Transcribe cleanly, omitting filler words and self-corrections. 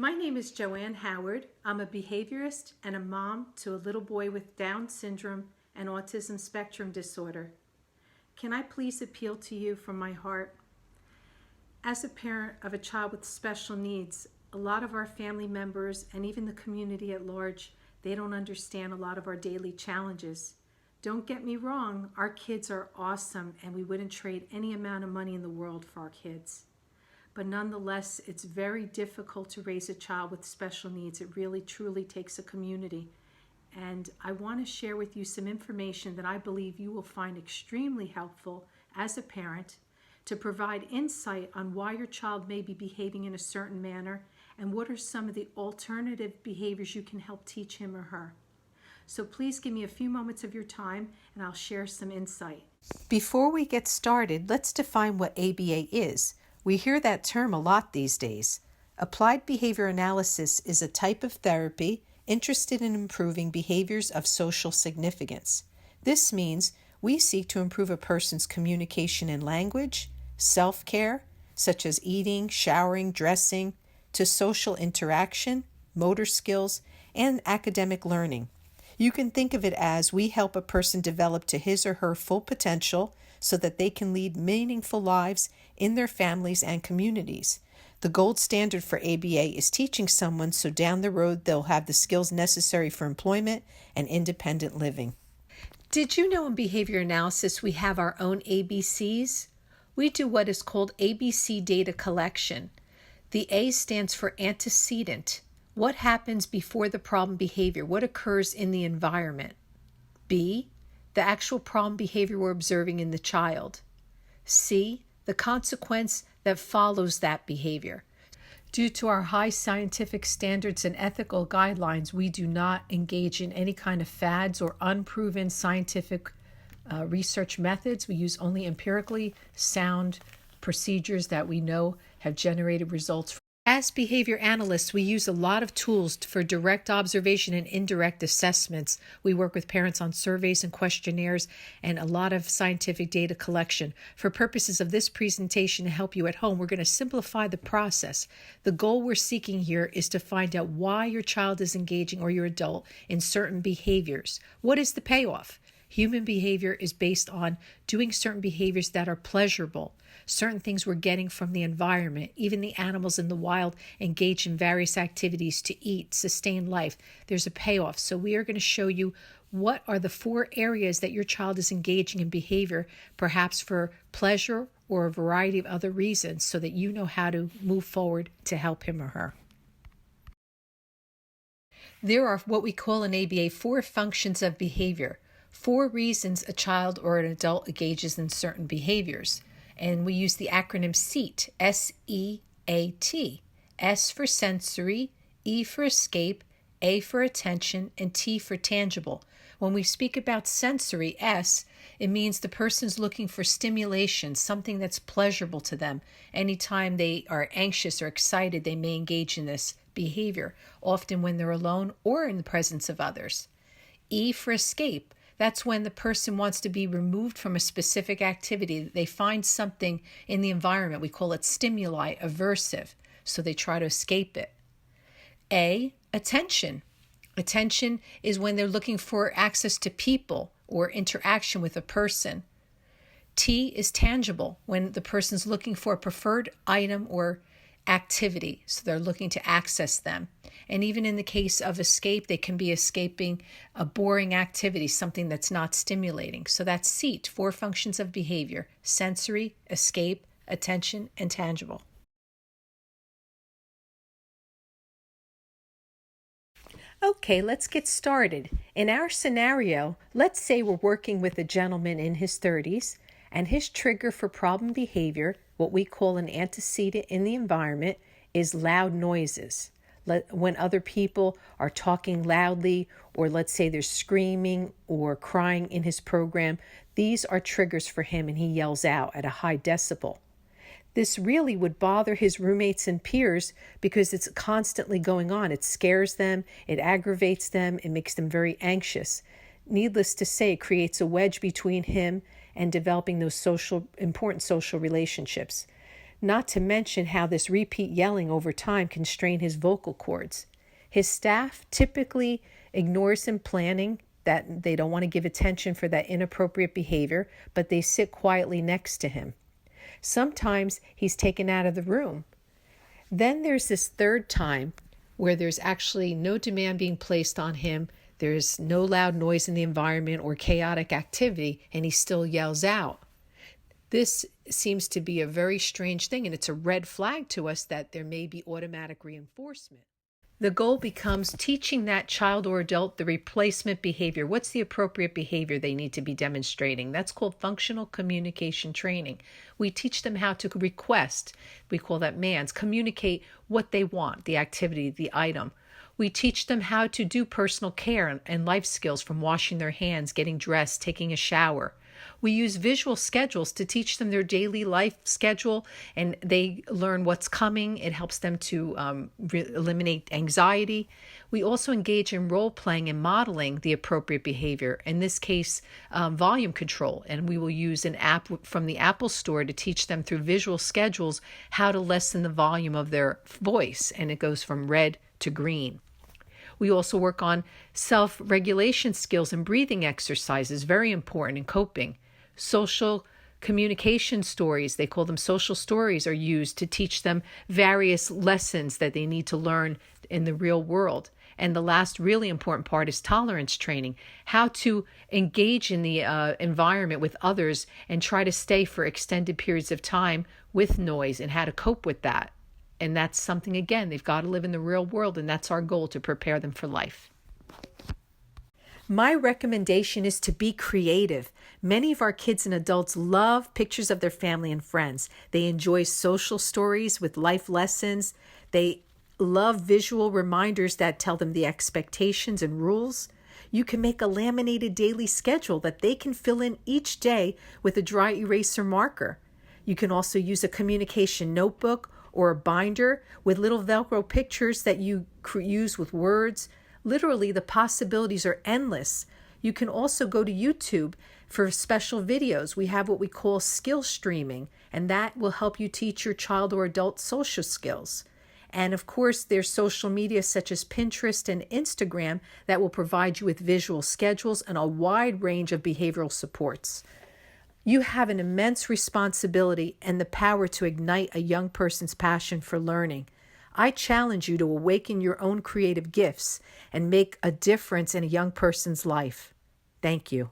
My name is Joanne Howard. I'm a behaviorist and a mom to a little boy with Down syndrome and autism spectrum disorder. Can I please appeal to you from my heart? As a parent of a child with special needs, a lot of our family members and even the community at large, they don't understand a lot of our daily challenges. Don't get me wrong, our kids are awesome and we wouldn't trade any amount of money in the world for our kids. But nonetheless, it's very difficult to raise a child with special needs. It really, truly takes a community. And I want to share with you some information that I believe you will find extremely helpful as a parent to provide insight on why your child may be behaving in a certain manner and what are some of the alternative behaviors you can help teach him or her. So please give me a few moments of your time and I'll share some insight. Before we get started, let's define what ABA is. We hear that term a lot these days. Applied behavior analysis is a type of therapy interested in improving behaviors of social significance. This means we seek to improve a person's communication and language, self-care, such as eating, showering, dressing, to social interaction, motor skills, and academic learning. You can think of it as we help a person develop to his or her full potential so that they can lead meaningful lives in their families and communities. The gold standard for ABA is teaching someone so down the road they'll have the skills necessary for employment and independent living. Did you know in behavior analysis we have our own ABCs? We do what is called ABC data collection. The A stands for antecedent. What happens before the problem behavior? What occurs in the environment? B, the actual problem behavior we're observing in the child. C, the consequence that follows that behavior. Due to our high scientific standards and ethical guidelines, we do not engage in any kind of fads or unproven scientific research methods. We use only empirically sound procedures that we know have generated results. As behavior analysts, we use a lot of tools for direct observation and indirect assessments. We work with parents on surveys and questionnaires and a lot of scientific data collection. For purposes of this presentation to help you at home, we're going to simplify the process. The goal we're seeking here is to find out why your child is engaging or your adult in certain behaviors. What is the payoff? Human behavior is based on doing certain behaviors that are pleasurable, certain things we're getting from the environment. Even the animals in the wild engage in various activities to eat, sustain life. There's a payoff. So we are going to show you what are the 4 areas that your child is engaging in behavior, perhaps for pleasure or a variety of other reasons, so that you know how to move forward to help him or her. There are what we call in ABA 4 functions of behavior. 4 reasons a child or an adult engages in certain behaviors. And we use the acronym SEAT, S-E-A-T. S for sensory, E for escape, A for attention, and T for tangible. When we speak about sensory, S, it means the person's looking for stimulation, something that's pleasurable to them. Anytime they are anxious or excited, they may engage in this behavior, often when they're alone or in the presence of others. E for escape. That's when the person wants to be removed from a specific activity. They find something in the environment. We call it stimuli, aversive, so they try to escape it. A, attention. Attention is when they're looking for access to people or interaction with a person. T is tangible, when the person's looking for a preferred item or activity, so they're looking to access them. And even in the case of escape, they can be escaping a boring activity, something that's not stimulating. So that's SEAT, 4 functions of behavior: sensory, escape, attention, and tangible. Okay, let's get started. In our scenario, let's say we're working with a gentleman in his 30s, and his trigger for problem behavior, what we call an antecedent in the environment, is loud noises. When other people are talking loudly, or let's say they're screaming or crying in his program, these are triggers for him and he yells out at a high decibel. This really would bother his roommates and peers because it's constantly going on. It scares them, it aggravates them, it makes them very anxious. Needless to say, it creates a wedge between him and developing those important social relationships. Not to mention how this repeat yelling over time can strain his vocal cords. His staff typically ignores him planning that they don't want to give attention for that inappropriate behavior, but they sit quietly next to him. Sometimes he's taken out of the room. Then there's this third time where there's actually no demand being placed on him. There's no loud noise in the environment or chaotic activity, and he still yells out. This seems to be a very strange thing, and it's a red flag to us that there may be automatic reinforcement. The goal becomes teaching that child or adult the replacement behavior. What's the appropriate behavior they need to be demonstrating? That's called functional communication training. We teach them how to request, we call that MANS, communicate what they want, the activity, the item. We teach them how to do personal care and life skills, from washing their hands, getting dressed, taking a shower. We use visual schedules to teach them their daily life schedule, and they learn what's coming. It helps them to eliminate anxiety. We also engage in role-playing and modeling the appropriate behavior, in this case, volume control. And we will use an app from the Apple Store to teach them through visual schedules how to lessen the volume of their voice, and it goes from red to green. We also work on self-regulation skills and breathing exercises, very important in coping. Social communication stories, they call them social stories, are used to teach them various lessons that they need to learn in the real world. And the last really important part is tolerance training, how to engage in the environment with others and try to stay for extended periods of time with noise, and how to cope with that. And that's something, again, they've got to live in the real world, and that's our goal, to prepare them for life. My recommendation is to be creative. Many of our kids and adults love pictures of their family and friends. They enjoy social stories with life lessons. They love visual reminders that tell them the expectations and rules. You can make a laminated daily schedule that they can fill in each day with a dry eraser marker. You can also use a communication notebook or a binder with little Velcro pictures that you use with words. Literally, the possibilities are endless. You can also go to YouTube for special videos. We have what we call skill streaming, and that will help you teach your child or adult social skills. And of course, there's social media such as Pinterest and Instagram that will provide you with visual schedules and a wide range of behavioral supports. You have an immense responsibility and the power to ignite a young person's passion for learning. I challenge you to awaken your own creative gifts and make a difference in a young person's life. Thank you.